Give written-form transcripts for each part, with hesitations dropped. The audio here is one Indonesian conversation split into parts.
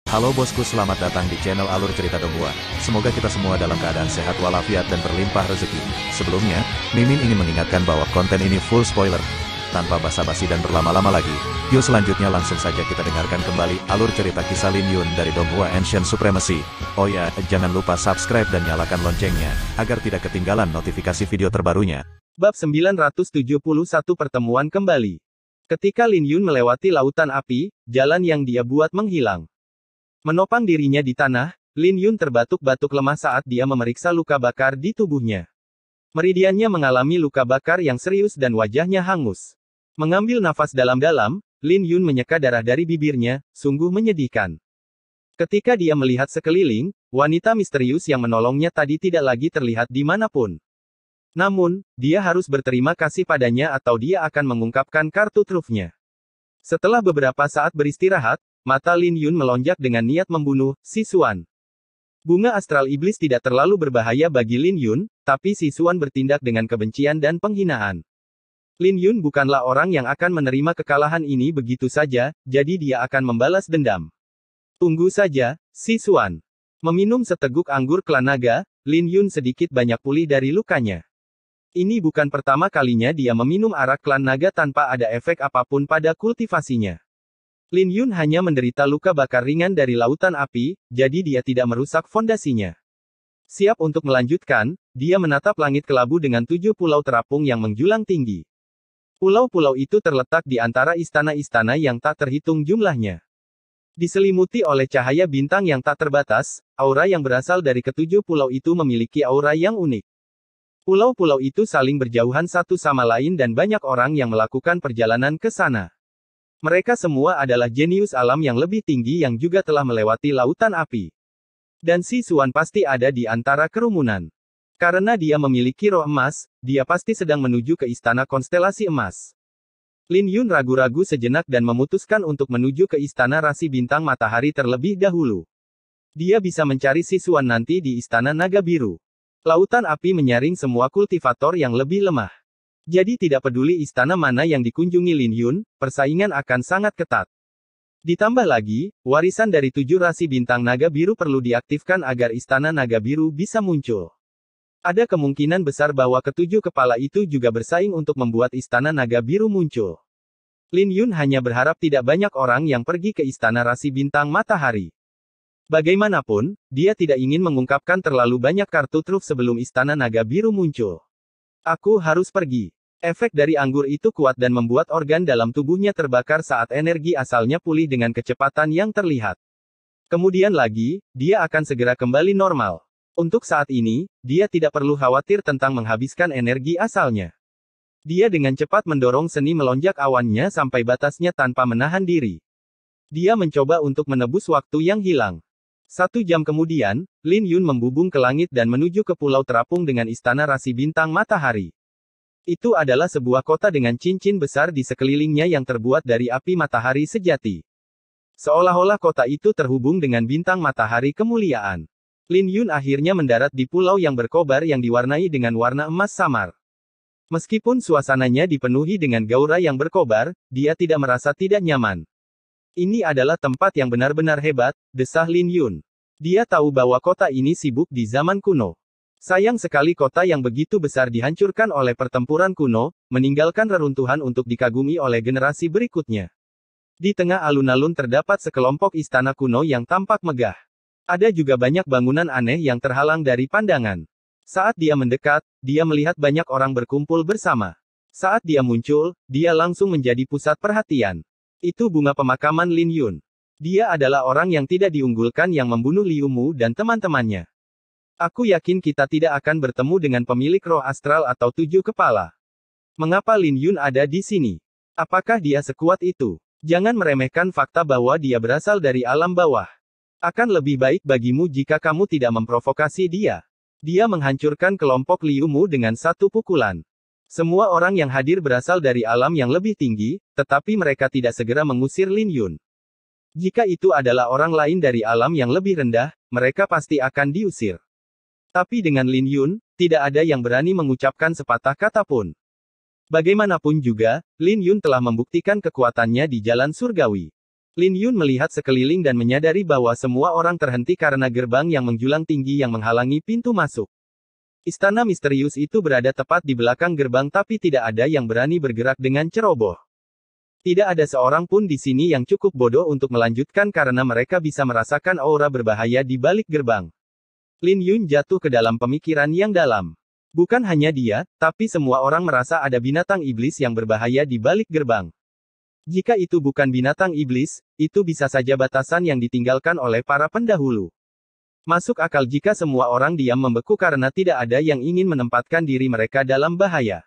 Halo bosku, selamat datang di channel Alur Cerita Donghua. Semoga kita semua dalam keadaan sehat walafiat dan berlimpah rezeki. Sebelumnya, Mimin ingin mengingatkan bahwa konten ini full spoiler. Tanpa basa-basi dan berlama-lama lagi, yuk selanjutnya langsung saja kita dengarkan kembali alur cerita kisah Lin Yun dari Donghua Ancient Supremacy. Oh ya, jangan lupa subscribe dan nyalakan loncengnya, agar tidak ketinggalan notifikasi video terbarunya. Bab 971 Pertemuan Kembali. Ketika Lin Yun melewati lautan api, jalan yang dia buat menghilang. Menopang dirinya di tanah, Lin Yun terbatuk-batuk lemah saat dia memeriksa luka bakar di tubuhnya. Meridiannya mengalami luka bakar yang serius dan wajahnya hangus. Mengambil nafas dalam-dalam, Lin Yun menyeka darah dari bibirnya, sungguh menyedihkan. Ketika dia melihat sekeliling, wanita misterius yang menolongnya tadi tidak lagi terlihat di manapun. Namun, dia harus berterima kasih padanya atau dia akan mengungkapkan kartu trufnya. Setelah beberapa saat beristirahat, mata Lin Yun melonjak dengan niat membunuh si Xuan. Bunga astral iblis tidak terlalu berbahaya bagi Lin Yun, tapi si Xuan bertindak dengan kebencian dan penghinaan. Lin Yun bukanlah orang yang akan menerima kekalahan ini begitu saja, jadi dia akan membalas dendam. Tunggu saja, si Xuan. Meminum seteguk anggur klan naga, Lin Yun sedikit banyak pulih dari lukanya. Ini bukan pertama kalinya dia meminum arak klan naga tanpa ada efek apapun pada kultivasinya. Lin Yun hanya menderita luka bakar ringan dari lautan api, jadi dia tidak merusak fondasinya. Siap untuk melanjutkan, dia menatap langit kelabu dengan 7 pulau terapung yang menjulang tinggi. Pulau-pulau itu terletak di antara istana-istana yang tak terhitung jumlahnya. Diselimuti oleh cahaya bintang yang tak terbatas, aura yang berasal dari ketujuh pulau itu memiliki aura yang unik. Pulau-pulau itu saling berjauhan satu sama lain dan banyak orang yang melakukan perjalanan ke sana. Mereka semua adalah jenius alam yang lebih tinggi yang juga telah melewati lautan api. Dan si Xuan pasti ada di antara kerumunan. Karena dia memiliki roh emas, dia pasti sedang menuju ke istana konstelasi emas. Lin Yun ragu-ragu sejenak dan memutuskan untuk menuju ke istana rasi bintang matahari terlebih dahulu. Dia bisa mencari si Xuan nanti di istana naga biru. Lautan api menyaring semua kultivator yang lebih lemah. Jadi tidak peduli istana mana yang dikunjungi Lin Yun, persaingan akan sangat ketat. Ditambah lagi, warisan dari 7 rasi bintang naga biru perlu diaktifkan agar istana naga biru bisa muncul. Ada kemungkinan besar bahwa ketujuh kepala itu juga bersaing untuk membuat istana naga biru muncul. Lin Yun hanya berharap tidak banyak orang yang pergi ke istana rasi bintang matahari. Bagaimanapun, dia tidak ingin mengungkapkan terlalu banyak kartu truf sebelum istana naga biru muncul. Aku harus pergi. Efek dari anggur itu kuat dan membuat organ dalam tubuhnya terbakar saat energi asalnya pulih dengan kecepatan yang terlihat. Kemudian lagi, dia akan segera kembali normal. Untuk saat ini, dia tidak perlu khawatir tentang menghabiskan energi asalnya. Dia dengan cepat mendorong seni melonjak awannya sampai batasnya tanpa menahan diri. Dia mencoba untuk menebus waktu yang hilang. 1 jam kemudian, Lin Yun membubung ke langit dan menuju ke pulau terapung dengan istana rasi bintang matahari. Itu adalah sebuah kota dengan cincin besar di sekelilingnya yang terbuat dari api matahari sejati. Seolah-olah kota itu terhubung dengan bintang matahari kemuliaan. Lin Yun akhirnya mendarat di pulau yang berkobar yang diwarnai dengan warna emas samar. Meskipun suasananya dipenuhi dengan gaura yang berkobar, dia tidak merasa tidak nyaman. Ini adalah tempat yang benar-benar hebat, desah Lin Yun. Dia tahu bahwa kota ini sibuk di zaman kuno. Sayang sekali kota yang begitu besar dihancurkan oleh pertempuran kuno, meninggalkan reruntuhan untuk dikagumi oleh generasi berikutnya. Di tengah alun-alun terdapat sekelompok istana kuno yang tampak megah. Ada juga banyak bangunan aneh yang terhalang dari pandangan. Saat dia mendekat, dia melihat banyak orang berkumpul bersama. Saat dia muncul, dia langsung menjadi pusat perhatian. Itu bunga pemakaman Lin Yun. Dia adalah orang yang tidak diunggulkan yang membunuh Liu Mu dan teman-temannya. Aku yakin kita tidak akan bertemu dengan pemilik roh astral atau 7 kepala. Mengapa Lin Yun ada di sini? Apakah dia sekuat itu? Jangan meremehkan fakta bahwa dia berasal dari alam bawah. Akan lebih baik bagimu jika kamu tidak memprovokasi dia. Dia menghancurkan kelompok Liu Mu dengan 1 pukulan. Semua orang yang hadir berasal dari alam yang lebih tinggi, tetapi mereka tidak segera mengusir Lin Yun. Jika itu adalah orang lain dari alam yang lebih rendah, mereka pasti akan diusir. Tapi dengan Lin Yun, tidak ada yang berani mengucapkan sepatah kata pun. Bagaimanapun juga, Lin Yun telah membuktikan kekuatannya di jalan surgawi. Lin Yun melihat sekeliling dan menyadari bahwa semua orang terhenti karena gerbang yang menjulang tinggi yang menghalangi pintu masuk. Istana misterius itu berada tepat di belakang gerbang tapi tidak ada yang berani bergerak dengan ceroboh. Tidak ada seorang pun di sini yang cukup bodoh untuk melanjutkan karena mereka bisa merasakan aura berbahaya di balik gerbang. Lin Yun jatuh ke dalam pemikiran yang dalam. Bukan hanya dia, tapi semua orang merasa ada binatang iblis yang berbahaya di balik gerbang. Jika itu bukan binatang iblis, itu bisa saja batasan yang ditinggalkan oleh para pendahulu. Masuk akal jika semua orang diam membeku karena tidak ada yang ingin menempatkan diri mereka dalam bahaya.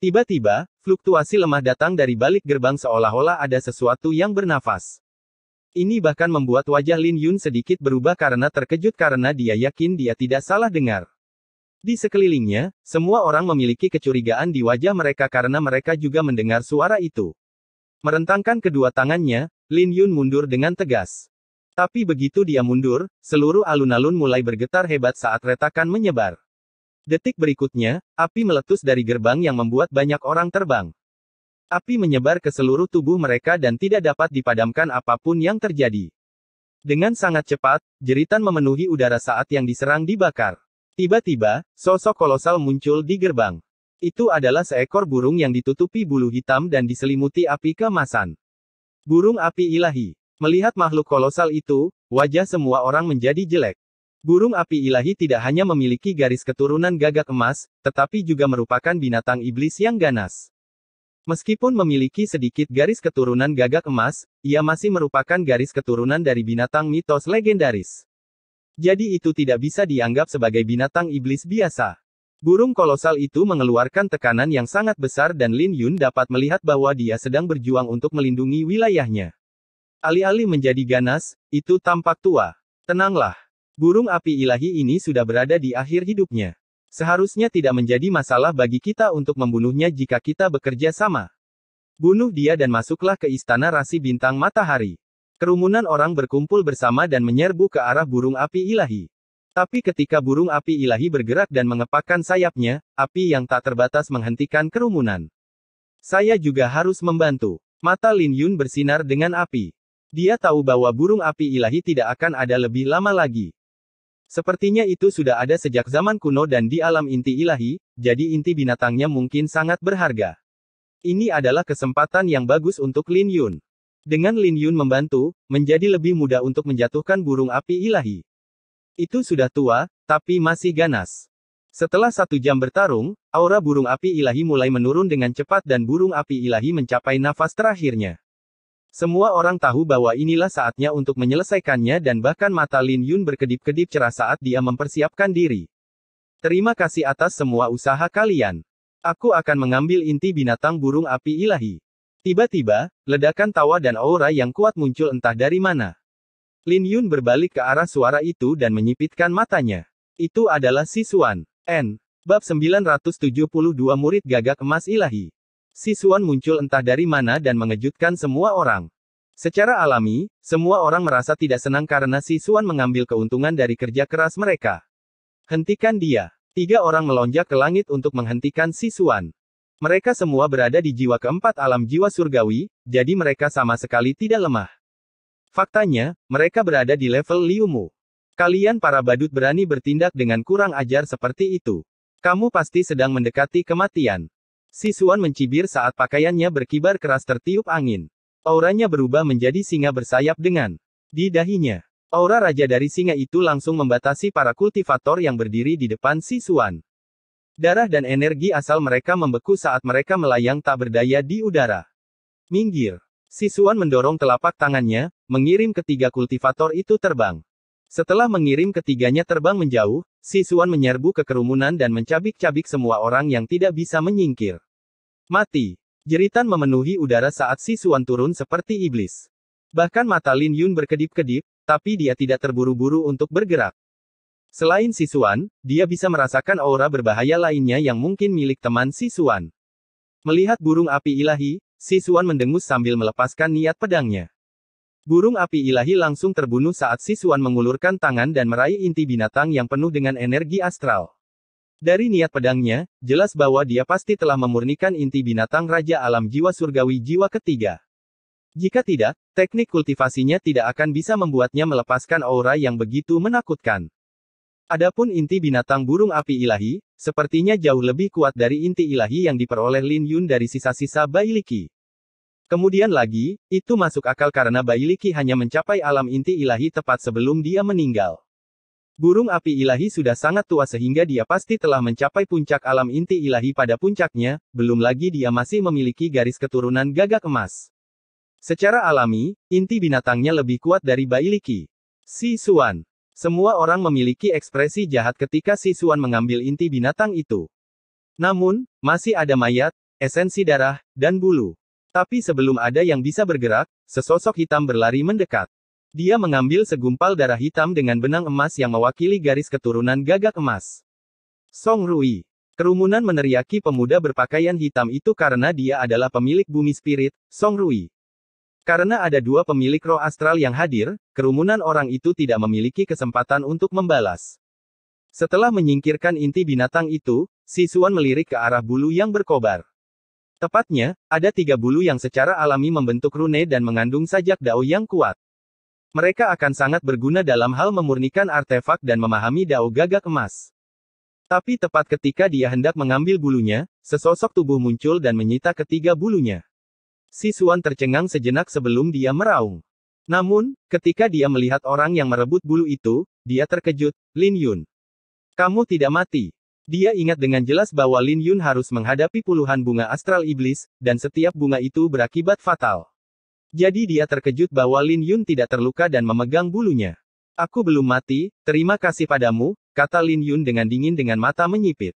Tiba-tiba, fluktuasi lemah datang dari balik gerbang seolah-olah ada sesuatu yang bernafas. Ini bahkan membuat wajah Lin Yun sedikit berubah karena terkejut karena dia yakin dia tidak salah dengar. Di sekelilingnya, semua orang memiliki kecurigaan di wajah mereka karena mereka juga mendengar suara itu. Merentangkan kedua tangannya, Lin Yun mundur dengan tegas. Tapi begitu dia mundur, seluruh alun-alun mulai bergetar hebat saat retakan menyebar. Detik berikutnya, api meletus dari gerbang yang membuat banyak orang terbang. Api menyebar ke seluruh tubuh mereka dan tidak dapat dipadamkan apapun yang terjadi. Dengan sangat cepat, jeritan memenuhi udara saat yang diserang dibakar. Tiba-tiba, sosok kolosal muncul di gerbang. Itu adalah seekor burung yang ditutupi bulu hitam dan diselimuti api keemasan. Burung api ilahi. Melihat makhluk kolosal itu, wajah semua orang menjadi jelek. Burung api ilahi tidak hanya memiliki garis keturunan gagak emas, tetapi juga merupakan binatang iblis yang ganas. Meskipun memiliki sedikit garis keturunan gagak emas, ia masih merupakan garis keturunan dari binatang mitos legendaris. Jadi itu tidak bisa dianggap sebagai binatang iblis biasa. Burung kolosal itu mengeluarkan tekanan yang sangat besar dan Lin Yun dapat melihat bahwa dia sedang berjuang untuk melindungi wilayahnya. Alih-alih menjadi ganas, itu tampak tua. Tenanglah. Burung api ilahi ini sudah berada di akhir hidupnya. Seharusnya tidak menjadi masalah bagi kita untuk membunuhnya jika kita bekerja sama. Bunuh dia dan masuklah ke istana rasi bintang matahari. Kerumunan orang berkumpul bersama dan menyerbu ke arah burung api ilahi. Tapi ketika burung api ilahi bergerak dan mengepakkan sayapnya, api yang tak terbatas menghentikan kerumunan. Saya juga harus membantu. Mata Lin Yun bersinar dengan api. Dia tahu bahwa burung api ilahi tidak akan ada lebih lama lagi. Sepertinya itu sudah ada sejak zaman kuno dan di alam inti ilahi, jadi inti binatangnya mungkin sangat berharga. Ini adalah kesempatan yang bagus untuk Lin Yun. Dengan Lin Yun membantu, menjadi lebih mudah untuk menjatuhkan burung api ilahi. Itu sudah tua, tapi masih ganas. Setelah 1 jam bertarung, aura burung api ilahi mulai menurun dengan cepat dan burung api ilahi mencapai nafas terakhirnya. Semua orang tahu bahwa inilah saatnya untuk menyelesaikannya dan bahkan mata Lin Yun berkedip-kedip cerah saat dia mempersiapkan diri. Terima kasih atas semua usaha kalian. Aku akan mengambil inti binatang burung api ilahi. Tiba-tiba, ledakan tawa dan aura yang kuat muncul entah dari mana. Lin Yun berbalik ke arah suara itu dan menyipitkan matanya. Itu adalah Sisuan. Bab 972 Murid Gagak Emas Ilahi. Sisuan muncul entah dari mana dan mengejutkan semua orang. Secara alami, semua orang merasa tidak senang karena Sisuan mengambil keuntungan dari kerja keras mereka. Hentikan dia. 3 orang melonjak ke langit untuk menghentikan Sisuan. Mereka semua berada di jiwa keempat alam jiwa surgawi, jadi mereka sama sekali tidak lemah. Faktanya, mereka berada di level Liu Mu. Kalian para badut berani bertindak dengan kurang ajar seperti itu. Kamu pasti sedang mendekati kematian. Sisuan mencibir saat pakaiannya berkibar keras tertiup angin. Auranya berubah menjadi singa bersayap dengan di dahinya. Aura raja dari singa itu langsung membatasi para kultivator yang berdiri di depan Sisuan. Darah dan energi asal mereka membeku saat mereka melayang tak berdaya di udara. Minggir. Sisuan mendorong telapak tangannya, mengirim ketiga kultivator itu terbang. Setelah mengirim ketiganya terbang menjauh, Sisuan menyerbu ke kerumunan dan mencabik-cabik semua orang yang tidak bisa menyingkir. Mati. Jeritan memenuhi udara saat Sisuan turun seperti iblis. Bahkan mata Lin Yun berkedip-kedip, tapi dia tidak terburu-buru untuk bergerak. Selain Sisuan, dia bisa merasakan aura berbahaya lainnya yang mungkin milik teman Sisuan. Melihat burung api ilahi, Sisuan mendengus sambil melepaskan niat pedangnya. Burung api ilahi langsung terbunuh saat Sisuan mengulurkan tangan dan meraih inti binatang yang penuh dengan energi astral. Dari niat pedangnya, jelas bahwa dia pasti telah memurnikan inti binatang Raja Alam Jiwa Surgawi Jiwa ketiga. Jika tidak, teknik kultivasinya tidak akan bisa membuatnya melepaskan aura yang begitu menakutkan. Adapun inti binatang burung api ilahi, sepertinya jauh lebih kuat dari inti ilahi yang diperoleh Lin Yun dari sisa-sisa Bailiki. Kemudian lagi, itu masuk akal karena Bailiki hanya mencapai alam inti ilahi tepat sebelum dia meninggal. Burung api ilahi sudah sangat tua sehingga dia pasti telah mencapai puncak alam inti ilahi pada puncaknya, belum lagi dia masih memiliki garis keturunan gagak emas. Secara alami, inti binatangnya lebih kuat dari Bailiki. Si Xuan. Semua orang memiliki ekspresi jahat ketika Si Xuan mengambil inti binatang itu. Namun, masih ada mayat, esensi darah, dan bulu. Tapi sebelum ada yang bisa bergerak, sesosok hitam berlari mendekat. Dia mengambil segumpal darah hitam dengan benang emas yang mewakili garis keturunan gagak emas. Song Rui. Kerumunan meneriaki pemuda berpakaian hitam itu karena dia adalah pemilik bumi spirit, Song Rui. Karena ada dua pemilik roh astral yang hadir, kerumunan orang itu tidak memiliki kesempatan untuk membalas. Setelah menyingkirkan inti binatang itu, Si Xuan melirik ke arah bulu yang berkobar. Tepatnya, ada 3 bulu yang secara alami membentuk rune dan mengandung sajak dao yang kuat. Mereka akan sangat berguna dalam hal memurnikan artefak dan memahami dao gagak emas. Tapi tepat ketika dia hendak mengambil bulunya, sesosok tubuh muncul dan menyita ketiga bulunya. Si Xuan tercengang sejenak sebelum dia meraung. Namun, ketika dia melihat orang yang merebut bulu itu, dia terkejut. Lin Yun. Kamu tidak mati. Dia ingat dengan jelas bahwa Lin Yun harus menghadapi puluhan bunga astral iblis, dan setiap bunga itu berakibat fatal. Jadi dia terkejut bahwa Lin Yun tidak terluka dan memegang bulunya. Aku belum mati, terima kasih padamu, kata Lin Yun dengan dingin dengan mata menyipit.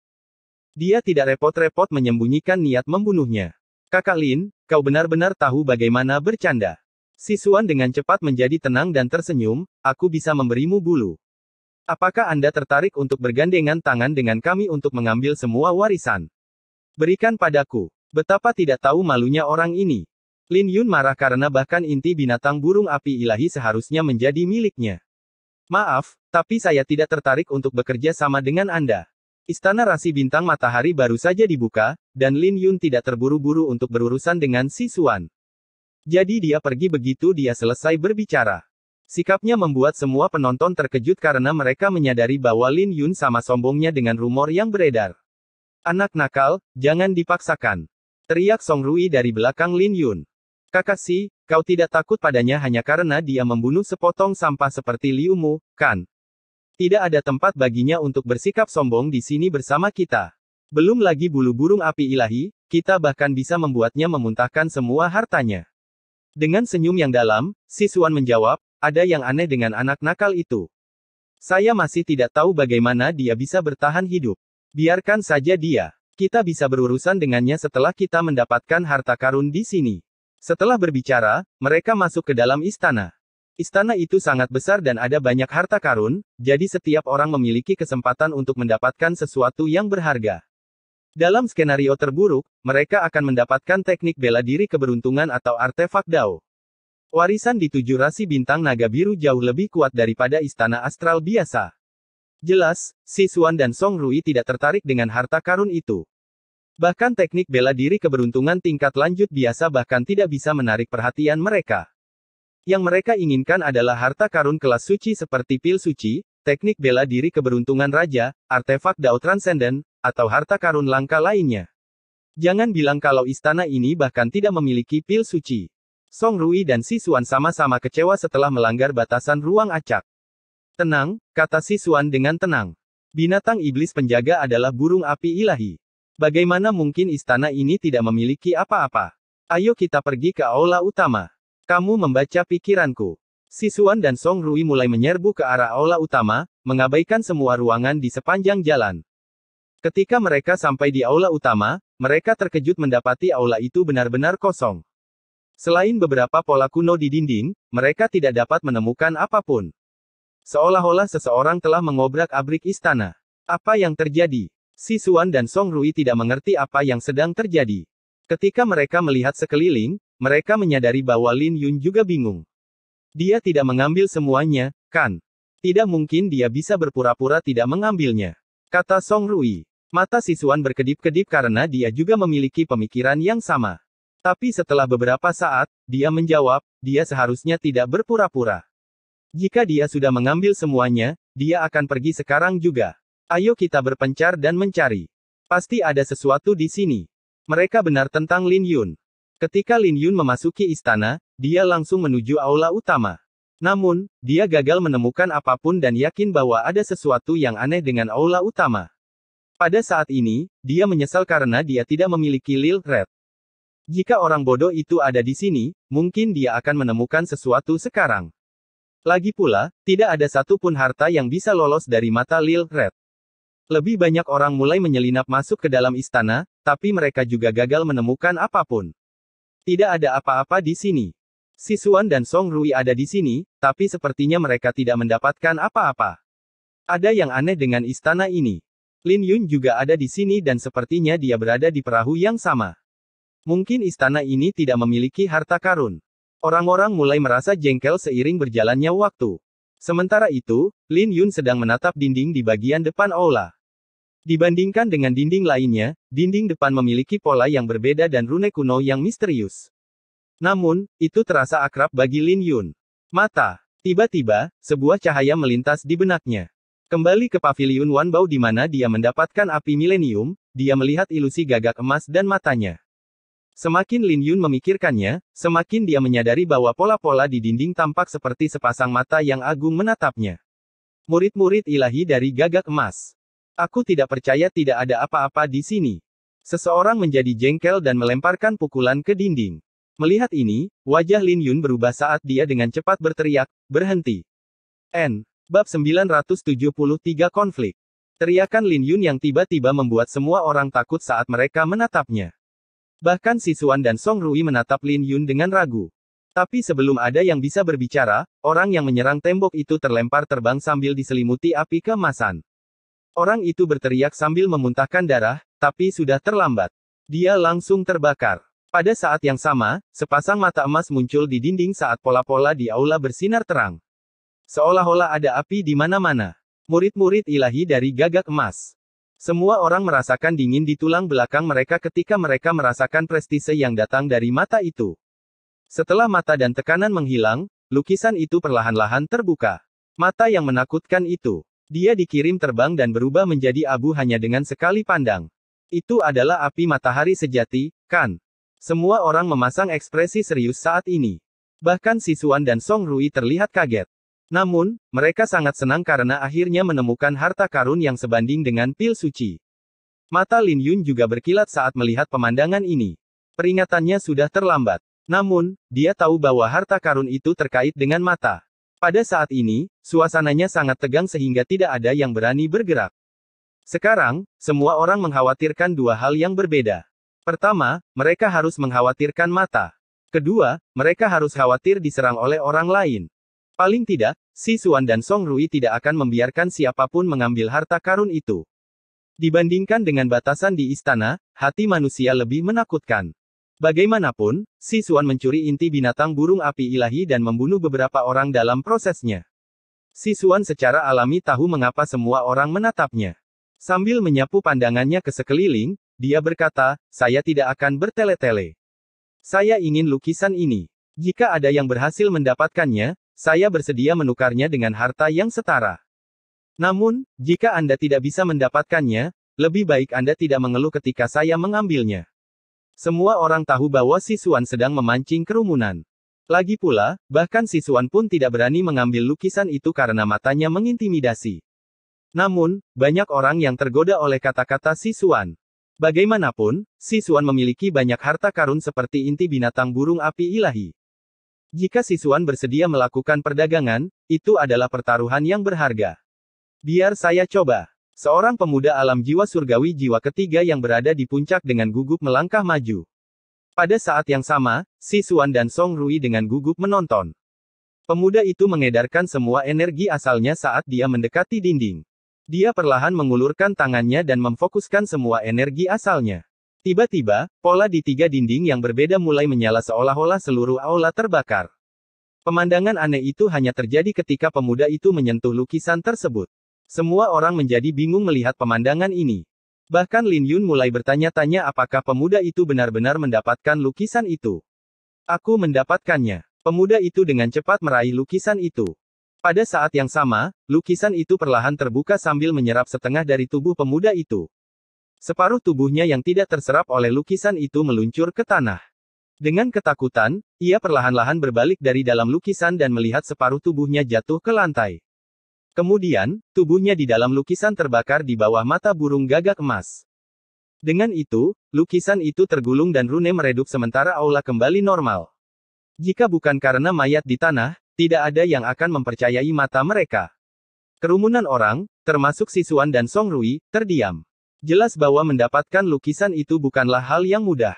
Dia tidak repot-repot menyembunyikan niat membunuhnya. Kakak Lin, kau benar-benar tahu bagaimana bercanda. Si Xuan dengan cepat menjadi tenang dan tersenyum, aku bisa memberimu bulu. Apakah Anda tertarik untuk bergandengan tangan dengan kami untuk mengambil semua warisan? Berikan padaku. Betapa tidak tahu malunya orang ini. Lin Yun marah karena bahkan inti binatang burung api ilahi seharusnya menjadi miliknya. Maaf, tapi saya tidak tertarik untuk bekerja sama dengan Anda. Istana Rasi Bintang Matahari baru saja dibuka, dan Lin Yun tidak terburu-buru untuk berurusan dengan Si Xuan. Jadi dia pergi begitu dia selesai berbicara. Sikapnya membuat semua penonton terkejut karena mereka menyadari bahwa Lin Yun sama sombongnya dengan rumor yang beredar. Anak nakal, jangan dipaksakan. Teriak Song Rui dari belakang Lin Yun. Kakak Si, kau tidak takut padanya hanya karena dia membunuh sepotong sampah seperti Liu Mu, kan? Tidak ada tempat baginya untuk bersikap sombong di sini bersama kita. Belum lagi bulu burung api ilahi, kita bahkan bisa membuatnya memuntahkan semua hartanya. Dengan senyum yang dalam, Si Xuan menjawab, ada yang aneh dengan anak nakal itu. Saya masih tidak tahu bagaimana dia bisa bertahan hidup. Biarkan saja dia. Kita bisa berurusan dengannya setelah kita mendapatkan harta karun di sini. Setelah berbicara, mereka masuk ke dalam istana. Istana itu sangat besar dan ada banyak harta karun, jadi setiap orang memiliki kesempatan untuk mendapatkan sesuatu yang berharga. Dalam skenario terburuk, mereka akan mendapatkan teknik bela diri keberuntungan atau artefak dao. Warisan di 7 rasi bintang naga biru jauh lebih kuat daripada istana astral biasa. Jelas, Si Xuan dan Song Rui tidak tertarik dengan harta karun itu. Bahkan teknik bela diri keberuntungan tingkat lanjut biasa bahkan tidak bisa menarik perhatian mereka. Yang mereka inginkan adalah harta karun kelas suci seperti pil suci, teknik bela diri keberuntungan raja, artefak dao transenden, atau harta karun langka lainnya. Jangan bilang kalau istana ini bahkan tidak memiliki pil suci. Song Rui dan Si Xuan sama-sama kecewa setelah melanggar batasan ruang acak. Tenang, kata Si Xuan dengan tenang. Binatang iblis penjaga adalah burung api ilahi. Bagaimana mungkin istana ini tidak memiliki apa-apa? Ayo kita pergi ke aula utama. Kamu membaca pikiranku. Si Xuan dan Song Rui mulai menyerbu ke arah aula utama, mengabaikan semua ruangan di sepanjang jalan. Ketika mereka sampai di aula utama, mereka terkejut mendapati aula itu benar-benar kosong. Selain beberapa pola kuno di dinding, mereka tidak dapat menemukan apapun. Seolah-olah seseorang telah mengobrak-abrik istana. Apa yang terjadi? Si Xuan dan Song Rui tidak mengerti apa yang sedang terjadi. Ketika mereka melihat sekeliling, mereka menyadari bahwa Lin Yun juga bingung. Dia tidak mengambil semuanya, kan? Tidak mungkin dia bisa berpura-pura tidak mengambilnya, kata Song Rui. Mata Si Xuan berkedip-kedip karena dia juga memiliki pemikiran yang sama. Tapi setelah beberapa saat, dia menjawab, dia seharusnya tidak berpura-pura. Jika dia sudah mengambil semuanya, dia akan pergi sekarang juga. Ayo kita berpencar dan mencari. Pasti ada sesuatu di sini. Mereka benar tentang Lin Yun. Ketika Lin Yun memasuki istana, dia langsung menuju aula utama. Namun, dia gagal menemukan apapun dan yakin bahwa ada sesuatu yang aneh dengan aula utama. Pada saat ini, dia menyesal karena dia tidak memiliki Lil Red. Jika orang bodoh itu ada di sini, mungkin dia akan menemukan sesuatu sekarang. Lagi pula, tidak ada satupun harta yang bisa lolos dari mata Lil Red. Lebih banyak orang mulai menyelinap masuk ke dalam istana, tapi mereka juga gagal menemukan apapun. Tidak ada apa-apa di sini. Sisuan dan Song Rui ada di sini, tapi sepertinya mereka tidak mendapatkan apa-apa. Ada yang aneh dengan istana ini. Lin Yun juga ada di sini dan sepertinya dia berada di perahu yang sama. Mungkin istana ini tidak memiliki harta karun. Orang-orang mulai merasa jengkel seiring berjalannya waktu. Sementara itu, Lin Yun sedang menatap dinding di bagian depan aula. Dibandingkan dengan dinding lainnya, dinding depan memiliki pola yang berbeda dan rune kuno yang misterius. Namun, itu terasa akrab bagi Lin Yun. Mata. Tiba-tiba, sebuah cahaya melintas di benaknya. Kembali ke paviliun Wanbao di mana dia mendapatkan api milenium, dia melihat ilusi gagak emas dan matanya. Semakin Lin Yun memikirkannya, semakin dia menyadari bahwa pola-pola di dinding tampak seperti sepasang mata yang agung menatapnya. Murid-murid ilahi dari gagak emas. Aku tidak percaya tidak ada apa-apa di sini. Seseorang menjadi jengkel dan melemparkan pukulan ke dinding. Melihat ini, wajah Lin Yun berubah saat dia dengan cepat berteriak, berhenti. Bab 973 Konflik. Teriakan Lin Yun yang tiba-tiba membuat semua orang takut saat mereka menatapnya. Bahkan Sisuan dan Song Rui menatap Lin Yun dengan ragu. Tapi sebelum ada yang bisa berbicara, orang yang menyerang tembok itu terlempar terbang sambil diselimuti api keemasan. Orang itu berteriak sambil memuntahkan darah, tapi sudah terlambat. Dia langsung terbakar. Pada saat yang sama, sepasang mata emas muncul di dinding saat pola-pola di aula bersinar terang. Seolah-olah ada api di mana-mana. Murid-murid ilahi dari gagak emas. Semua orang merasakan dingin di tulang belakang mereka ketika mereka merasakan prestise yang datang dari mata itu. Setelah mata dan tekanan menghilang, lukisan itu perlahan-lahan terbuka. Mata yang menakutkan itu. Dia dikirim terbang dan berubah menjadi abu hanya dengan sekali pandang. Itu adalah api matahari sejati, kan? Semua orang memasang ekspresi serius saat ini. Bahkan Sisuan dan Song Rui terlihat kaget. Namun, mereka sangat senang karena akhirnya menemukan harta karun yang sebanding dengan pil suci. Mata Lin Yun juga berkilat saat melihat pemandangan ini. Peringatannya sudah terlambat. Namun, dia tahu bahwa harta karun itu terkait dengan mata. Pada saat ini, suasananya sangat tegang sehingga tidak ada yang berani bergerak. Sekarang, semua orang mengkhawatirkan dua hal yang berbeda. Pertama, mereka harus mengkhawatirkan mata. Kedua, mereka harus khawatir diserang oleh orang lain. Paling tidak, Sisuan dan Song Rui tidak akan membiarkan siapapun mengambil harta karun itu. Dibandingkan dengan batasan di istana, hati manusia lebih menakutkan. Bagaimanapun, Sisuan mencuri inti binatang burung api ilahi dan membunuh beberapa orang dalam prosesnya. Sisuan secara alami tahu mengapa semua orang menatapnya. Sambil menyapu pandangannya ke sekeliling, dia berkata, "Saya tidak akan bertele-tele. Saya ingin lukisan ini. Jika ada yang berhasil mendapatkannya, saya bersedia menukarnya dengan harta yang setara. Namun, jika Anda tidak bisa mendapatkannya, lebih baik Anda tidak mengeluh ketika saya mengambilnya." Semua orang tahu bahwa Sisuan sedang memancing kerumunan. Lagi pula, bahkan Sisuan pun tidak berani mengambil lukisan itu karena matanya mengintimidasi. Namun, banyak orang yang tergoda oleh kata-kata Sisuan. Bagaimanapun, Sisuan memiliki banyak harta karun seperti inti binatang burung api ilahi. Jika Sisuan bersedia melakukan perdagangan, itu adalah pertaruhan yang berharga. Biar saya coba. Seorang pemuda alam jiwa surgawi jiwa ketiga yang berada di puncak dengan gugup melangkah maju. Pada saat yang sama, Sisuan dan Song Rui dengan gugup menonton. Pemuda itu mengedarkan semua energi asalnya saat dia mendekati dinding. Dia perlahan mengulurkan tangannya dan memfokuskan semua energi asalnya. Tiba-tiba, pola di tiga dinding yang berbeda mulai menyala seolah-olah seluruh aula terbakar. Pemandangan aneh itu hanya terjadi ketika pemuda itu menyentuh lukisan tersebut. Semua orang menjadi bingung melihat pemandangan ini. Bahkan Lin Yun mulai bertanya-tanya apakah pemuda itu benar-benar mendapatkan lukisan itu. Aku mendapatkannya. Pemuda itu dengan cepat meraih lukisan itu. Pada saat yang sama, lukisan itu perlahan terbuka sambil menyerap setengah dari tubuh pemuda itu. Separuh tubuhnya yang tidak terserap oleh lukisan itu meluncur ke tanah. Dengan ketakutan, ia perlahan-lahan berbalik dari dalam lukisan dan melihat separuh tubuhnya jatuh ke lantai. Kemudian, tubuhnya di dalam lukisan terbakar di bawah mata burung gagak emas. Dengan itu, lukisan itu tergulung dan rune meredup sementara aula kembali normal. Jika bukan karena mayat di tanah, tidak ada yang akan mempercayai mata mereka. Kerumunan orang, termasuk Sisuan dan Song Rui, terdiam. Jelas bahwa mendapatkan lukisan itu bukanlah hal yang mudah.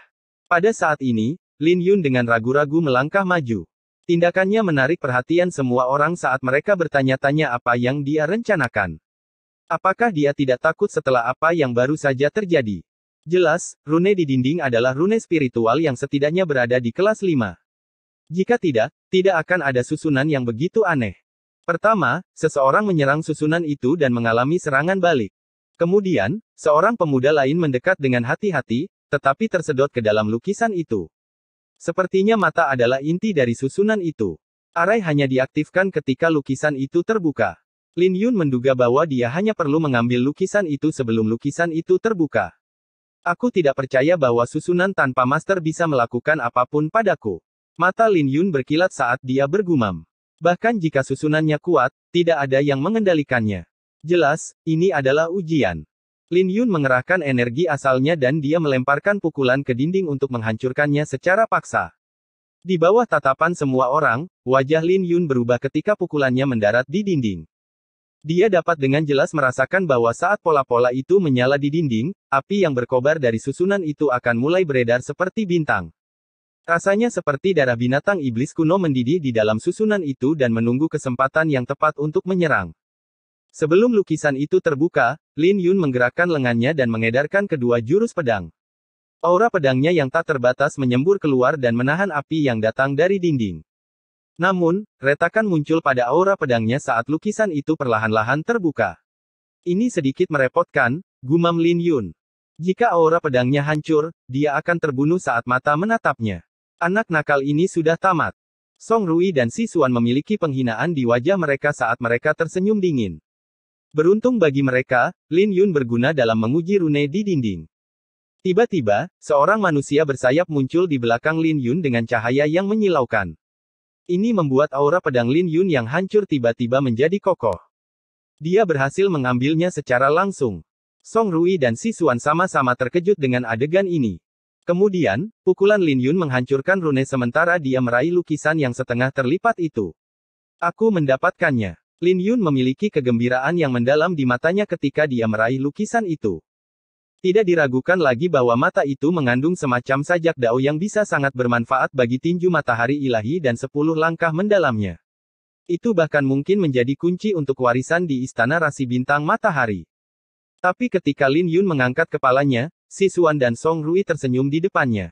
Pada saat ini, Lin Yun dengan ragu-ragu melangkah maju. Tindakannya menarik perhatian semua orang saat mereka bertanya-tanya apa yang dia rencanakan. Apakah dia tidak takut setelah apa yang baru saja terjadi? Jelas, rune di dinding adalah rune spiritual yang setidaknya berada di kelas 5. Jika tidak, tidak akan ada susunan yang begitu aneh. Pertama, seseorang menyerang susunan itu dan mengalami serangan balik. Kemudian, seorang pemuda lain mendekat dengan hati-hati, tetapi tersedot ke dalam lukisan itu. Sepertinya mata adalah inti dari susunan itu. Arai hanya diaktifkan ketika lukisan itu terbuka. Lin Yun menduga bahwa dia hanya perlu mengambil lukisan itu sebelum lukisan itu terbuka. Aku tidak percaya bahwa susunan tanpa master bisa melakukan apapun padaku. Mata Lin Yun berkilat saat dia bergumam. Bahkan jika susunannya kuat, tidak ada yang mengendalikannya. Jelas, ini adalah ujian. Lin Yun mengerahkan energi asalnya dan dia melemparkan pukulan ke dinding untuk menghancurkannya secara paksa. Di bawah tatapan semua orang, wajah Lin Yun berubah ketika pukulannya mendarat di dinding. Dia dapat dengan jelas merasakan bahwa saat pola-pola itu menyala di dinding, api yang berkobar dari susunan itu akan mulai beredar seperti bintang. Rasanya seperti darah binatang iblis kuno mendidih di dalam susunan itu dan menunggu kesempatan yang tepat untuk menyerang. Sebelum lukisan itu terbuka, Lin Yun menggerakkan lengannya dan mengedarkan kedua jurus pedang. Aura pedangnya yang tak terbatas menyembur keluar dan menahan api yang datang dari dinding. Namun, retakan muncul pada aura pedangnya saat lukisan itu perlahan-lahan terbuka. Ini sedikit merepotkan, gumam Lin Yun. Jika aura pedangnya hancur, dia akan terbunuh saat mata menatapnya. Anak nakal ini sudah tamat. Song Rui dan Sisuan memiliki penghinaan di wajah mereka saat mereka tersenyum dingin. Beruntung bagi mereka, Lin Yun berguna dalam menguji rune di dinding. Tiba-tiba, seorang manusia bersayap muncul di belakang Lin Yun dengan cahaya yang menyilaukan. Ini membuat aura pedang Lin Yun yang hancur tiba-tiba menjadi kokoh. Dia berhasil mengambilnya secara langsung. Song Rui dan Sisuan sama-sama terkejut dengan adegan ini. Kemudian, pukulan Lin Yun menghancurkan rune sementara dia meraih lukisan yang setengah terlipat itu. Aku mendapatkannya. Lin Yun memiliki kegembiraan yang mendalam di matanya ketika dia meraih lukisan itu. Tidak diragukan lagi bahwa mata itu mengandung semacam sajak dao yang bisa sangat bermanfaat bagi tinju matahari ilahi dan 10 langkah mendalamnya. Itu bahkan mungkin menjadi kunci untuk warisan di Istana Rasi Bintang Matahari. Tapi ketika Lin Yun mengangkat kepalanya, Sisuan dan Song Rui tersenyum di depannya.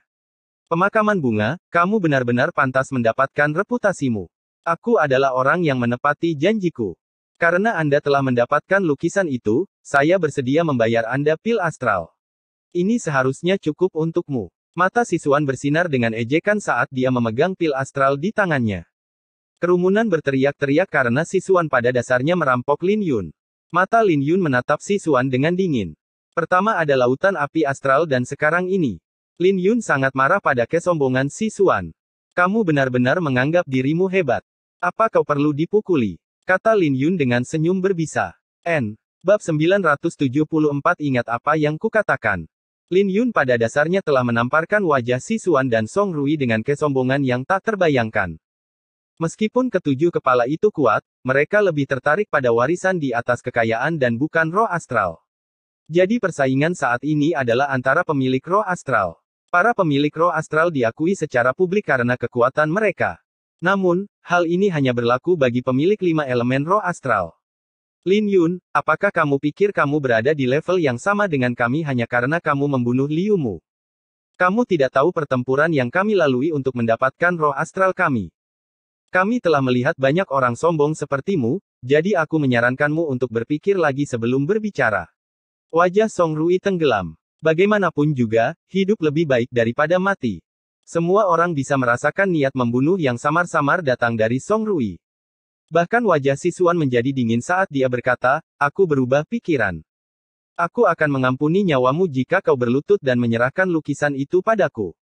Pemakaman bunga, kamu benar-benar pantas mendapatkan reputasimu. Aku adalah orang yang menepati janjiku. Karena Anda telah mendapatkan lukisan itu, saya bersedia membayar Anda pil astral. Ini seharusnya cukup untukmu. Mata Sisuan bersinar dengan ejekan saat dia memegang pil astral di tangannya. Kerumunan berteriak-teriak karena Sisuan pada dasarnya merampok Lin Yun. Mata Lin Yun menatap Sisuan dengan dingin. Pertama ada lautan api astral dan sekarang ini. Lin Yun sangat marah pada kesombongan Sisuan. Kamu benar-benar menganggap dirimu hebat. Apa kau perlu dipukuli? Kata Lin Yun dengan senyum berbisa. Bab 974 ingat apa yang kukatakan. Lin Yun pada dasarnya telah menamparkan wajah Sisuan dan Song Rui dengan kesombongan yang tak terbayangkan. Meskipun ketujuh kepala itu kuat, mereka lebih tertarik pada warisan di atas kekayaan dan bukan roh astral. Jadi persaingan saat ini adalah antara pemilik roh astral. Para pemilik roh astral diakui secara publik karena kekuatan mereka. Namun, hal ini hanya berlaku bagi pemilik 5 elemen roh astral. Lin Yun, apakah kamu pikir kamu berada di level yang sama dengan kami hanya karena kamu membunuh Liu Mu? Kamu tidak tahu pertempuran yang kami lalui untuk mendapatkan roh astral kami. Kami telah melihat banyak orang sombong sepertimu, jadi aku menyarankanmu untuk berpikir lagi sebelum berbicara. Wajah Song Rui tenggelam. Bagaimanapun juga, hidup lebih baik daripada mati. Semua orang bisa merasakan niat membunuh yang samar-samar datang dari Song Rui. Bahkan wajah Sisuan menjadi dingin saat dia berkata, "Aku berubah pikiran. Aku akan mengampuni nyawamu jika kau berlutut dan menyerahkan lukisan itu padaku.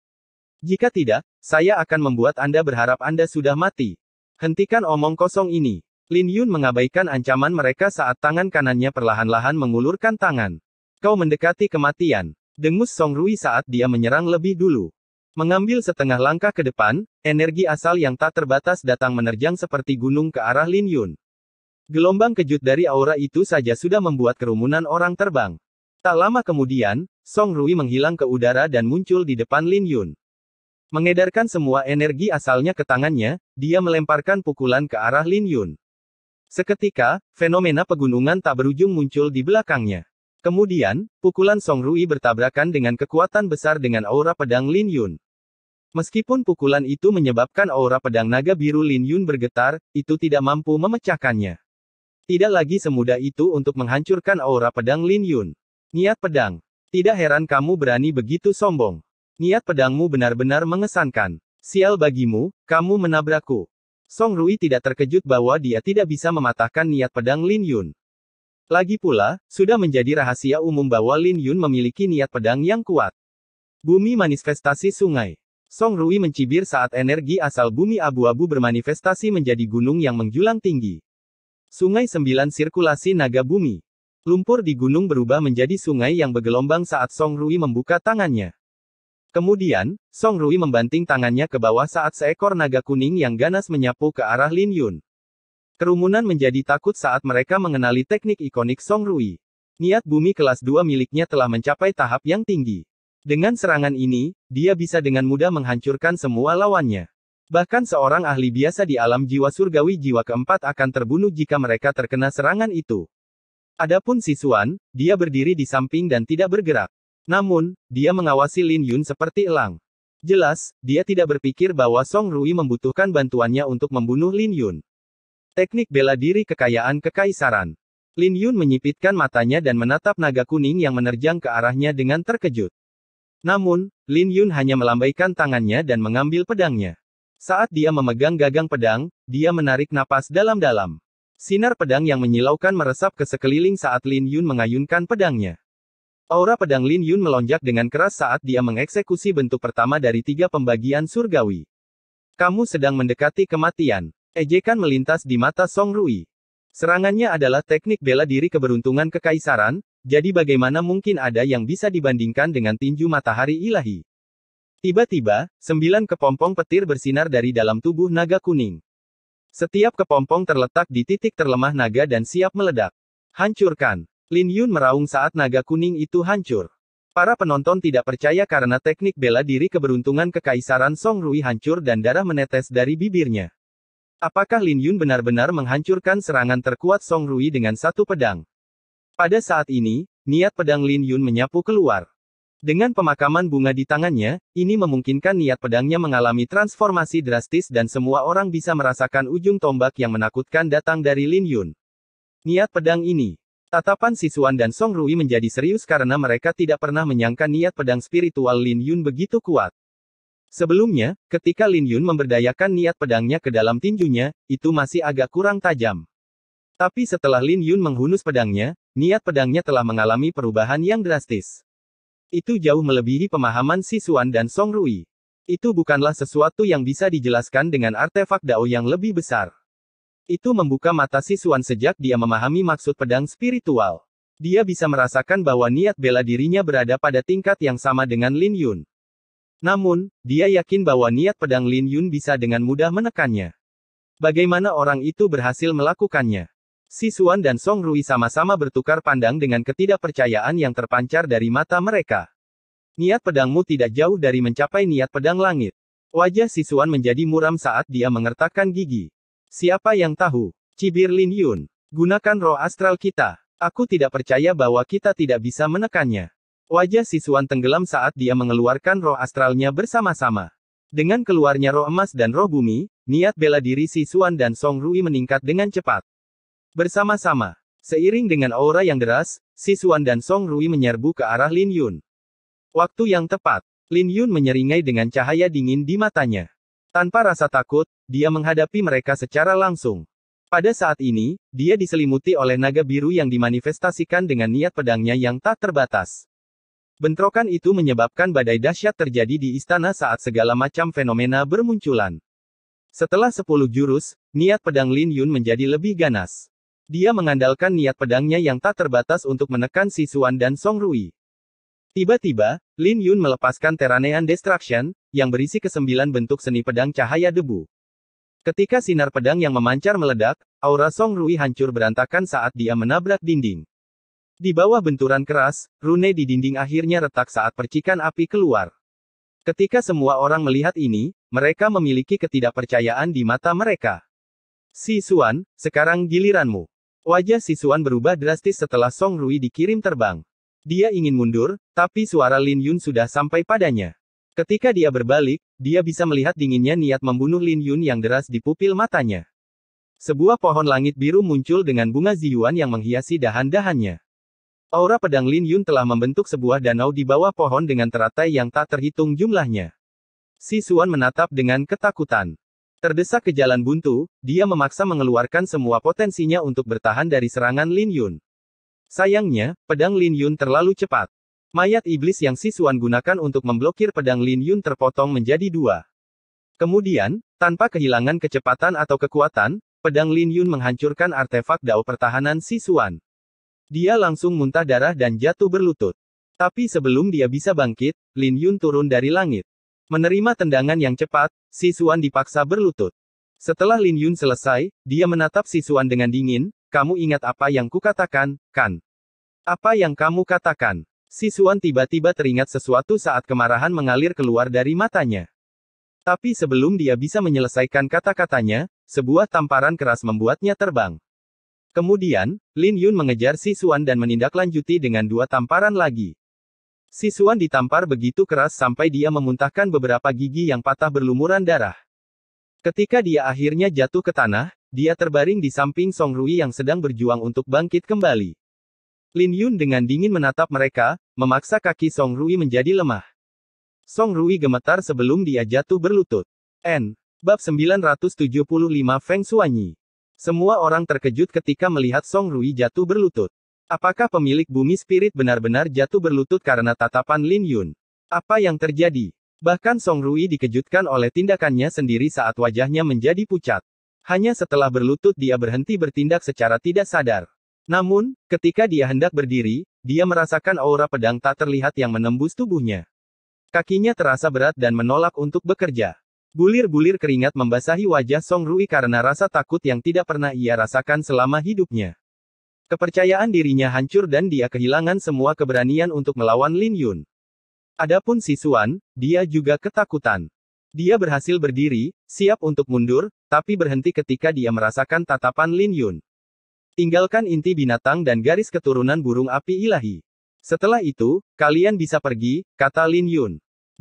Jika tidak, saya akan membuat Anda berharap Anda sudah mati. Hentikan omong kosong ini." Lin Yun mengabaikan ancaman mereka saat tangan kanannya perlahan-lahan mengulurkan tangan. "Kau mendekati kematian," dengus Song Rui saat dia menyerang lebih dulu. Mengambil setengah langkah ke depan, energi asal yang tak terbatas datang menerjang seperti gunung ke arah Lin Yun. Gelombang kejut dari aura itu saja sudah membuat kerumunan orang terbang. Tak lama kemudian, Song Rui menghilang ke udara dan muncul di depan Lin Yun. Mengedarkan semua energi asalnya ke tangannya, dia melemparkan pukulan ke arah Lin Yun. Seketika, fenomena pegunungan tak berujung muncul di belakangnya. Kemudian, pukulan Song Rui bertabrakan dengan kekuatan besar dengan aura pedang Lin Yun. Meskipun pukulan itu menyebabkan aura pedang naga biru Lin Yun bergetar, itu tidak mampu memecahkannya. Tidak lagi semudah itu untuk menghancurkan aura pedang Lin Yun. Niat pedang. Tidak heran kamu berani begitu sombong. Niat pedangmu benar-benar mengesankan. Sial bagimu, kamu menabrakku. Song Rui tidak terkejut bahwa dia tidak bisa mematahkan niat pedang Lin Yun. Lagi pula, sudah menjadi rahasia umum bahwa Lin Yun memiliki niat pedang yang kuat. Bumi manifestasi sungai. Song Rui mencibir saat energi asal bumi abu-abu bermanifestasi menjadi gunung yang menjulang tinggi. Sungai 9 sirkulasi naga bumi. Lumpur di gunung berubah menjadi sungai yang bergelombang saat Song Rui membuka tangannya. Kemudian, Song Rui membanting tangannya ke bawah saat seekor naga kuning yang ganas menyapu ke arah Lin Yun. Kerumunan menjadi takut saat mereka mengenali teknik ikonik Song Rui. Niat bumi kelas 2 miliknya telah mencapai tahap yang tinggi. Dengan serangan ini, dia bisa dengan mudah menghancurkan semua lawannya. Bahkan seorang ahli biasa di alam jiwa surgawi jiwa keempat akan terbunuh jika mereka terkena serangan itu. Adapun Sisuan, dia berdiri di samping dan tidak bergerak. Namun, dia mengawasi Lin Yun seperti elang. Jelas, dia tidak berpikir bahwa Song Rui membutuhkan bantuannya untuk membunuh Lin Yun. Teknik bela diri kekayaan kekaisaran. Lin Yun menyipitkan matanya dan menatap naga kuning yang menerjang ke arahnya dengan terkejut. Namun, Lin Yun hanya melambaikan tangannya dan mengambil pedangnya. Saat dia memegang gagang pedang, dia menarik napas dalam-dalam. Sinar pedang yang menyilaukan meresap ke sekeliling saat Lin Yun mengayunkan pedangnya. Aura pedang Lin Yun melonjak dengan keras saat dia mengeksekusi bentuk pertama dari 3 pembagian surgawi. "Kamu sedang mendekati kematian." Ejekan melintas di mata Song Rui. Serangannya adalah teknik bela diri keberuntungan kekaisaran, jadi bagaimana mungkin ada yang bisa dibandingkan dengan tinju matahari ilahi. Tiba-tiba, 9 kepompong petir bersinar dari dalam tubuh naga kuning. Setiap kepompong terletak di titik terlemah naga dan siap meledak. "Hancurkan!" Lin Yun meraung saat naga kuning itu hancur. Para penonton tidak percaya karena teknik bela diri keberuntungan kekaisaran Song Rui hancur dan darah menetes dari bibirnya. Apakah Lin Yun benar-benar menghancurkan serangan terkuat Song Rui dengan satu pedang? Pada saat ini, niat pedang Lin Yun menyapu keluar. Dengan pemakaman bunga di tangannya, ini memungkinkan niat pedangnya mengalami transformasi drastis dan semua orang bisa merasakan ujung tombak yang menakutkan datang dari Lin Yun. Niat pedang ini. Tatapan Sisuan dan Song Rui menjadi serius karena mereka tidak pernah menyangka niat pedang spiritual Lin Yun begitu kuat. Sebelumnya, ketika Lin Yun memberdayakan niat pedangnya ke dalam tinjunya, itu masih agak kurang tajam. Tapi setelah Lin Yun menghunus pedangnya, niat pedangnya telah mengalami perubahan yang drastis. Itu jauh melebihi pemahaman Sisuan dan Song Rui. Itu bukanlah sesuatu yang bisa dijelaskan dengan artefak Dao yang lebih besar. Itu membuka mata Sisuan sejak dia memahami maksud pedang spiritual. Dia bisa merasakan bahwa niat bela dirinya berada pada tingkat yang sama dengan Lin Yun. Namun, dia yakin bahwa niat pedang Lin Yun bisa dengan mudah menekannya. Bagaimana orang itu berhasil melakukannya? Sisuan dan Song Rui sama-sama bertukar pandang dengan ketidakpercayaan yang terpancar dari mata mereka. Niat pedangmu tidak jauh dari mencapai niat pedang langit. Wajah Sisuan menjadi muram saat dia mengertakkan gigi. Siapa yang tahu? Cibir Lin Yun. Gunakan roh astral kita. Aku tidak percaya bahwa kita tidak bisa menekannya. Wajah Sisuan tenggelam saat dia mengeluarkan roh astralnya bersama-sama. Dengan keluarnya roh emas dan roh bumi, niat bela diri Sisuan dan Song Rui meningkat dengan cepat. Bersama-sama, seiring dengan aura yang deras, Sisuan dan Song Rui menyerbu ke arah Lin Yun. Waktu yang tepat, Lin Yun menyeringai dengan cahaya dingin di matanya. Tanpa rasa takut, dia menghadapi mereka secara langsung. Pada saat ini, dia diselimuti oleh naga biru yang dimanifestasikan dengan niat pedangnya yang tak terbatas. Bentrokan itu menyebabkan badai dahsyat terjadi di istana saat segala macam fenomena bermunculan. Setelah 10 jurus, niat pedang Lin Yun menjadi lebih ganas. Dia mengandalkan niat pedangnya yang tak terbatas untuk menekan Sisuan dan Song Rui. Tiba-tiba, Lin Yun melepaskan Terranean Destruction, yang berisi ke-9 bentuk seni pedang cahaya debu. Ketika sinar pedang yang memancar meledak, aura Song Rui hancur berantakan saat dia menabrak dinding. Di bawah benturan keras, rune di dinding akhirnya retak saat percikan api keluar. Ketika semua orang melihat ini, mereka memiliki ketidakpercayaan di mata mereka. Sisuan, sekarang giliranmu. Wajah Sisuan berubah drastis setelah Song Rui dikirim terbang. Dia ingin mundur, tapi suara Lin Yun sudah sampai padanya. Ketika dia berbalik, dia bisa melihat dinginnya niat membunuh Lin Yun yang deras di pupil matanya. Sebuah pohon langit biru muncul dengan bunga ziyuan yang menghiasi dahan-dahannya. Aura pedang Lin Yun telah membentuk sebuah danau di bawah pohon dengan teratai yang tak terhitung jumlahnya. Sisuan menatap dengan ketakutan. Terdesak ke jalan buntu, dia memaksa mengeluarkan semua potensinya untuk bertahan dari serangan Lin Yun. Sayangnya, pedang Lin Yun terlalu cepat. Mayat iblis yang Sisuan gunakan untuk memblokir pedang Lin Yun terpotong menjadi 2. Kemudian, tanpa kehilangan kecepatan atau kekuatan, pedang Lin Yun menghancurkan artefak dao pertahanan Sisuan. Dia langsung muntah darah dan jatuh berlutut. Tapi sebelum dia bisa bangkit, Lin Yun turun dari langit. Menerima tendangan yang cepat, Sisuan dipaksa berlutut. Setelah Lin Yun selesai, dia menatap Sisuan dengan dingin, "Kamu ingat apa yang kukatakan, kan? Apa yang kamu katakan?" Sisuan tiba-tiba teringat sesuatu saat kemarahan mengalir keluar dari matanya. Tapi sebelum dia bisa menyelesaikan kata-katanya, sebuah tamparan keras membuatnya terbang. Kemudian, Lin Yun mengejar Sisuan dan menindaklanjuti dengan 2 tamparan lagi. Sisuan ditampar begitu keras sampai dia memuntahkan beberapa gigi yang patah berlumuran darah. Ketika dia akhirnya jatuh ke tanah, dia terbaring di samping Song Rui yang sedang berjuang untuk bangkit kembali. Lin Yun dengan dingin menatap mereka, memaksa kaki Song Rui menjadi lemah. Song Rui gemetar sebelum dia jatuh berlutut. Bab 975 Feng Shuanyi. Semua orang terkejut ketika melihat Song Rui jatuh berlutut. Apakah pemilik bumi spirit benar-benar jatuh berlutut karena tatapan Lin Yun? Apa yang terjadi? Bahkan Song Rui dikejutkan oleh tindakannya sendiri saat wajahnya menjadi pucat. Hanya setelah berlutut dia berhenti bertindak secara tidak sadar. Namun, ketika dia hendak berdiri, dia merasakan aura pedang tak terlihat yang menembus tubuhnya. Kakinya terasa berat dan menolak untuk bekerja. Bulir-bulir keringat membasahi wajah Song Rui karena rasa takut yang tidak pernah ia rasakan selama hidupnya. Kepercayaan dirinya hancur dan dia kehilangan semua keberanian untuk melawan Lin Yun. Adapun Sisuan, dia juga ketakutan. Dia berhasil berdiri, siap untuk mundur, tapi berhenti ketika dia merasakan tatapan Lin Yun. Tinggalkan inti binatang dan garis keturunan burung api ilahi. Setelah itu, kalian bisa pergi, kata Lin Yun.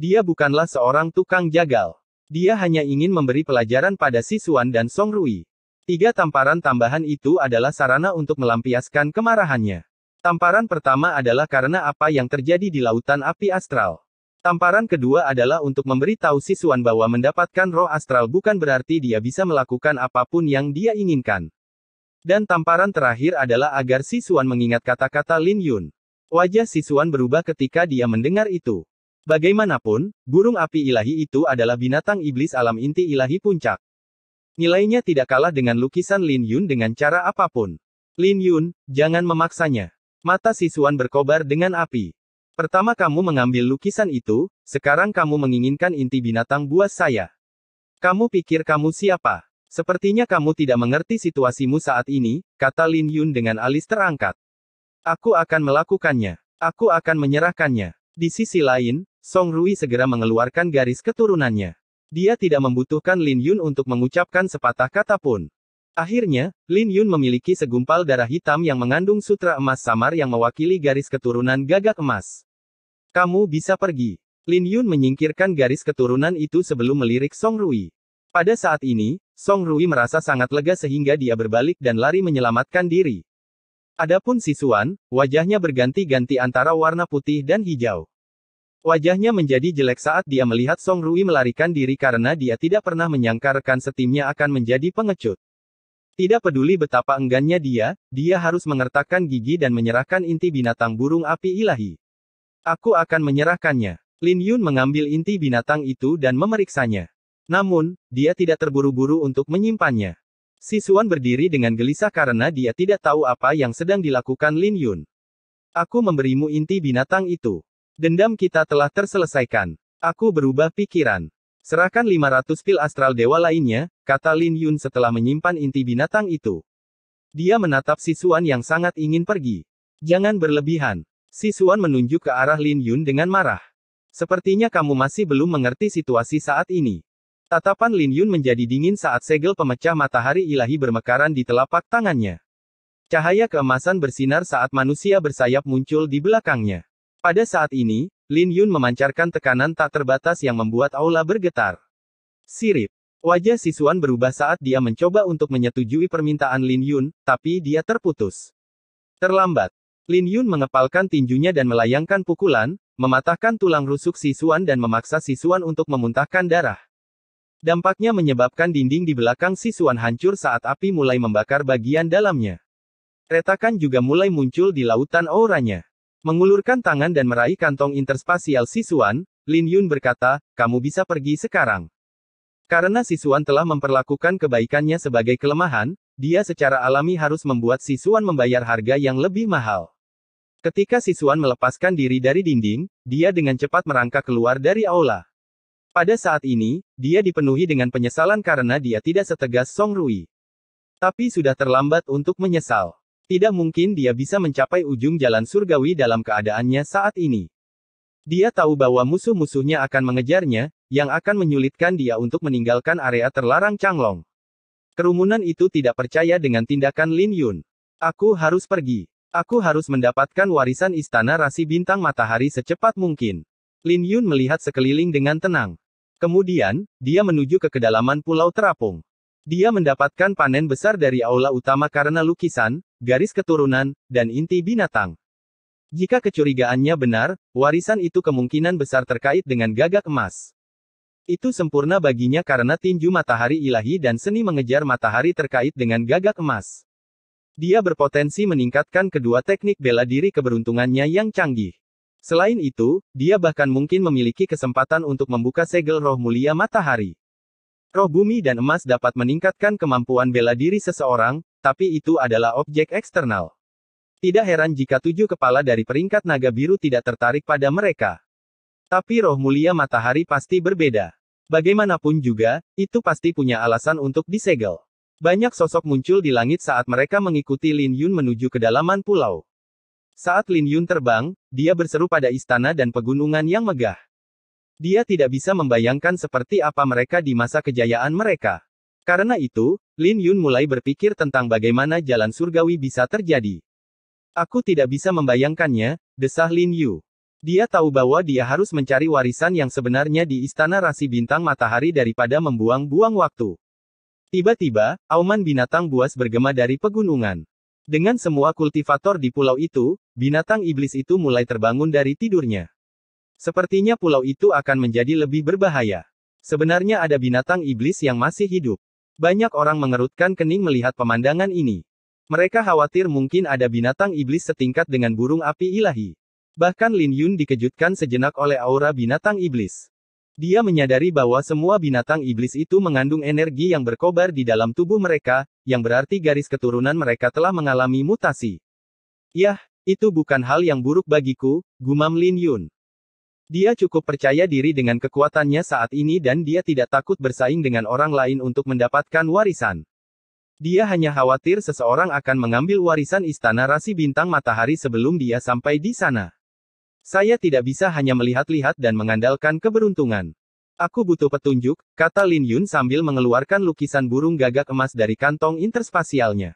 Dia bukanlah seorang tukang jagal. Dia hanya ingin memberi pelajaran pada Sisuan dan Song Rui. 3 tamparan tambahan itu adalah sarana untuk melampiaskan kemarahannya. Tamparan pertama adalah karena apa yang terjadi di lautan api astral. Tamparan kedua adalah untuk memberitahu Sisuan bahwa mendapatkan roh astral bukan berarti dia bisa melakukan apapun yang dia inginkan. Dan tamparan terakhir adalah agar Sisuan mengingat kata-kata Lin Yun. Wajah Sisuan berubah ketika dia mendengar itu. Bagaimanapun, burung api ilahi itu adalah binatang iblis alam inti ilahi puncak. Nilainya tidak kalah dengan lukisan Lin Yun dengan cara apapun. Lin Yun, jangan memaksanya. Mata Sisuan berkobar dengan api. Pertama kamu mengambil lukisan itu, sekarang kamu menginginkan inti binatang buas saya. Kamu pikir kamu siapa? Sepertinya kamu tidak mengerti situasimu saat ini, kata Lin Yun dengan alis terangkat. Aku akan melakukannya. Aku akan menyerahkannya. Di sisi lain, Song Rui segera mengeluarkan garis keturunannya. Dia tidak membutuhkan Lin Yun untuk mengucapkan sepatah kata pun. Akhirnya, Lin Yun memiliki segumpal darah hitam yang mengandung sutra emas samar yang mewakili garis keturunan gagak emas. Kamu bisa pergi. Lin Yun menyingkirkan garis keturunan itu sebelum melirik Song Rui. Pada saat ini, Song Rui merasa sangat lega sehingga dia berbalik dan lari menyelamatkan diri. Adapun Sisuan, wajahnya berganti-ganti antara warna putih dan hijau. Wajahnya menjadi jelek saat dia melihat Song Rui melarikan diri karena dia tidak pernah menyangka rekan setimnya akan menjadi pengecut. Tidak peduli betapa enggannya dia harus mengertakkan gigi dan menyerahkan inti binatang burung api ilahi. Aku akan menyerahkannya. Lin Yun mengambil inti binatang itu dan memeriksanya. Namun, dia tidak terburu-buru untuk menyimpannya. Sisuan berdiri dengan gelisah karena dia tidak tahu apa yang sedang dilakukan Lin Yun. Aku memberimu inti binatang itu. Dendam kita telah terselesaikan. Aku berubah pikiran. Serahkan 500 pil astral dewa lainnya, kata Lin Yun setelah menyimpan inti binatang itu. Dia menatap Sisuan yang sangat ingin pergi. Jangan berlebihan. Sisuan menunjuk ke arah Lin Yun dengan marah. Sepertinya kamu masih belum mengerti situasi saat ini. Tatapan Lin Yun menjadi dingin saat segel pemecah matahari ilahi bermekaran di telapak tangannya. Cahaya keemasan bersinar saat manusia bersayap muncul di belakangnya. Pada saat ini, Lin Yun memancarkan tekanan tak terbatas yang membuat aula bergetar. Sirip. Wajah Sisuan berubah saat dia mencoba untuk menyetujui permintaan Lin Yun, tapi dia terputus. Terlambat. Lin Yun mengepalkan tinjunya dan melayangkan pukulan, mematahkan tulang rusuk Sisuan dan memaksa Sisuan untuk memuntahkan darah. Dampaknya menyebabkan dinding di belakang Sisuan hancur saat api mulai membakar bagian dalamnya. Retakan juga mulai muncul di lautan auranya. Mengulurkan tangan dan meraih kantong interspasial Sisuan, Lin Yun berkata, kamu bisa pergi sekarang. Karena Sisuan telah memperlakukan kebaikannya sebagai kelemahan, dia secara alami harus membuat Sisuan membayar harga yang lebih mahal. Ketika Sisuan melepaskan diri dari dinding, dia dengan cepat merangkak keluar dari aula. Pada saat ini, dia dipenuhi dengan penyesalan karena dia tidak setegas Song Rui. Tapi sudah terlambat untuk menyesal. Tidak mungkin dia bisa mencapai ujung jalan surgawi dalam keadaannya saat ini. Dia tahu bahwa musuh-musuhnya akan mengejarnya, yang akan menyulitkan dia untuk meninggalkan area terlarang Changlong. Kerumunan itu tidak percaya dengan tindakan Lin Yun. Aku harus pergi. Aku harus mendapatkan warisan Istana Rasi Bintang Matahari secepat mungkin. Lin Yun melihat sekeliling dengan tenang. Kemudian, dia menuju ke kedalaman pulau terapung. Dia mendapatkan panen besar dari aula utama karena lukisan, garis keturunan, dan inti binatang. Jika kecurigaannya benar, warisan itu kemungkinan besar terkait dengan gagak emas. Itu sempurna baginya karena tinju matahari ilahi dan seni mengejar matahari terkait dengan gagak emas. Dia berpotensi meningkatkan kedua teknik bela diri keberuntungannya yang canggih. Selain itu, dia bahkan mungkin memiliki kesempatan untuk membuka segel roh mulia matahari. Roh bumi dan emas dapat meningkatkan kemampuan bela diri seseorang, tapi itu adalah objek eksternal. Tidak heran jika 7 kepala dari peringkat naga biru tidak tertarik pada mereka. Tapi roh mulia matahari pasti berbeda. Bagaimanapun juga, itu pasti punya alasan untuk disegel. Banyak sosok muncul di langit saat mereka mengikuti Lin Yun menuju kedalaman pulau. Saat Lin Yun terbang, dia berseru pada istana dan pegunungan yang megah. Dia tidak bisa membayangkan seperti apa mereka di masa kejayaan mereka. Karena itu, Lin Yun mulai berpikir tentang bagaimana jalan surgawi bisa terjadi. Aku tidak bisa membayangkannya, desah Lin Yu. Dia tahu bahwa dia harus mencari warisan yang sebenarnya di Istana Rasi Bintang Matahari daripada membuang-buang waktu. Tiba-tiba, auman binatang buas bergema dari pegunungan. Dengan semua kultivator di pulau itu, binatang iblis itu mulai terbangun dari tidurnya. Sepertinya pulau itu akan menjadi lebih berbahaya. Sebenarnya ada binatang iblis yang masih hidup. Banyak orang mengerutkan kening melihat pemandangan ini. Mereka khawatir mungkin ada binatang iblis setingkat dengan burung api ilahi. Bahkan Lin Yun dikejutkan sejenak oleh aura binatang iblis. Dia menyadari bahwa semua binatang iblis itu mengandung energi yang berkobar di dalam tubuh mereka, yang berarti garis keturunan mereka telah mengalami mutasi. Yah, itu bukan hal yang buruk bagiku, gumam Lin Yun. Dia cukup percaya diri dengan kekuatannya saat ini dan dia tidak takut bersaing dengan orang lain untuk mendapatkan warisan. Dia hanya khawatir seseorang akan mengambil warisan Istana Rasi Bintang Matahari sebelum dia sampai di sana. Saya tidak bisa hanya melihat-lihat dan mengandalkan keberuntungan. Aku butuh petunjuk, kata Lin Yun sambil mengeluarkan lukisan burung gagak emas dari kantong interspasialnya.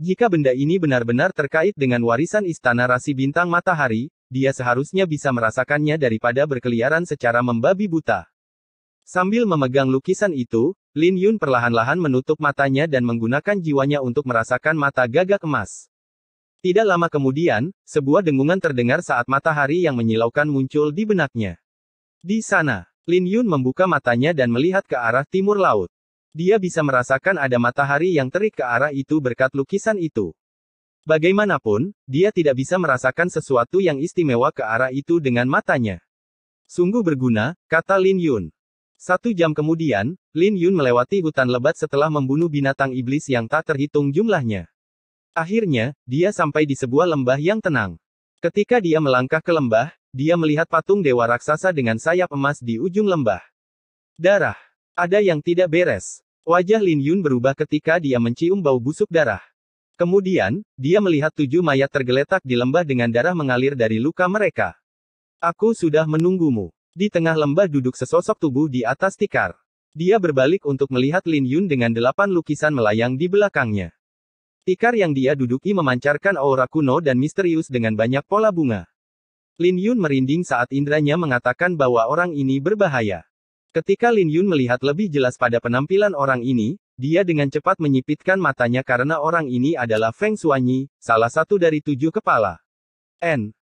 Jika benda ini benar-benar terkait dengan warisan Istana Rasi Bintang Matahari, dia seharusnya bisa merasakannya daripada berkeliaran secara membabi buta. Sambil memegang lukisan itu, Lin Yun perlahan-lahan menutup matanya dan menggunakan jiwanya untuk merasakan mata gagak emas. Tidak lama kemudian, sebuah dengungan terdengar saat matahari yang menyilaukan muncul di benaknya. Di sana, Lin Yun membuka matanya dan melihat ke arah timur laut. Dia bisa merasakan ada matahari yang terik ke arah itu berkat lukisan itu. Bagaimanapun, dia tidak bisa merasakan sesuatu yang istimewa ke arah itu dengan matanya. Sungguh berguna, kata Lin Yun. 1 jam kemudian, Lin Yun melewati hutan lebat setelah membunuh binatang iblis yang tak terhitung jumlahnya. Akhirnya, dia sampai di sebuah lembah yang tenang. Ketika dia melangkah ke lembah, dia melihat patung dewa raksasa dengan sayap emas di ujung lembah. Darah. Ada yang tidak beres. Wajah Lin Yun berubah ketika dia mencium bau busuk darah. Kemudian, dia melihat 7 mayat tergeletak di lembah dengan darah mengalir dari luka mereka. Aku sudah menunggumu. Di tengah lembah duduk sesosok tubuh di atas tikar. Dia berbalik untuk melihat Lin Yun dengan 8 lukisan melayang di belakangnya. Tikar yang dia duduki memancarkan aura kuno dan misterius dengan banyak pola bunga. Lin Yun merinding saat indranya mengatakan bahwa orang ini berbahaya. Ketika Lin Yun melihat lebih jelas pada penampilan orang ini, dia dengan cepat menyipitkan matanya karena orang ini adalah Feng Xuanyi, salah satu dari 7 kepala.